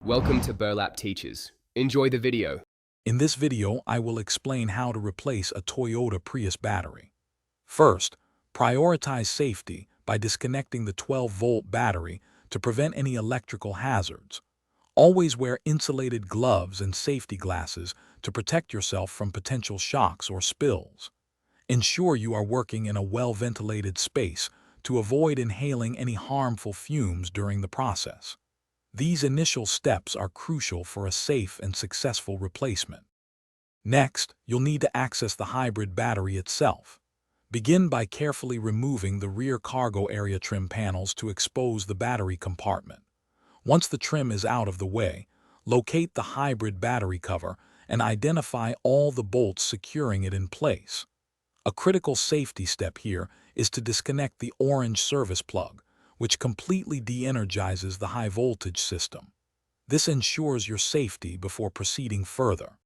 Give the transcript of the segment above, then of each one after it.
Welcome to Burlap Teachers. Enjoy the video. In this video, I will explain how to replace a Toyota Prius battery. First, prioritize safety by disconnecting the 12-volt battery to prevent any electrical hazards. Always wear insulated gloves and safety glasses to protect yourself from potential shocks or spills. Ensure you are working in a well-ventilated space to avoid inhaling any harmful fumes during the process. These initial steps are crucial for a safe and successful replacement. Next, you'll need to access the hybrid battery itself. Begin by carefully removing the rear cargo area trim panels to expose the battery compartment. Once the trim is out of the way, locate the hybrid battery cover and identify all the bolts securing it in place. A critical safety step here is to disconnect the orange service plug, which completely de-energizes the high-voltage system. This ensures your safety before proceeding further.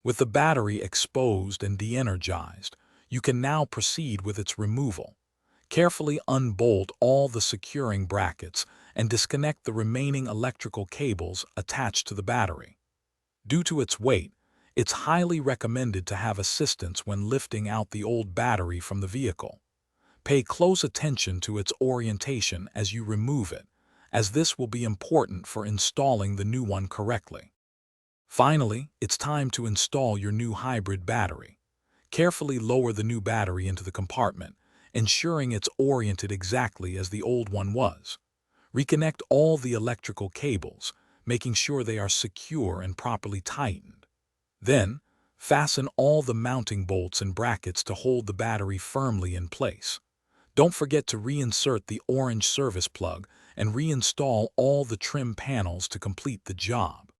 With the battery exposed and de-energized, you can now proceed with its removal. Carefully unbolt all the securing brackets and disconnect the remaining electrical cables attached to the battery. Due to its weight, it's highly recommended to have assistance when lifting out the old battery from the vehicle. Pay close attention to its orientation as you remove it, as this will be important for installing the new one correctly. Finally, it's time to install your new hybrid battery. Carefully lower the new battery into the compartment, ensuring it's oriented exactly as the old one was. Reconnect all the electrical cables, making sure they are secure and properly tightened. Then, fasten all the mounting bolts and brackets to hold the battery firmly in place. Don't forget to reinsert the orange service plug and reinstall all the trim panels to complete the job.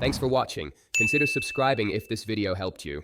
Thanks for watching. Consider subscribing if this video helped you.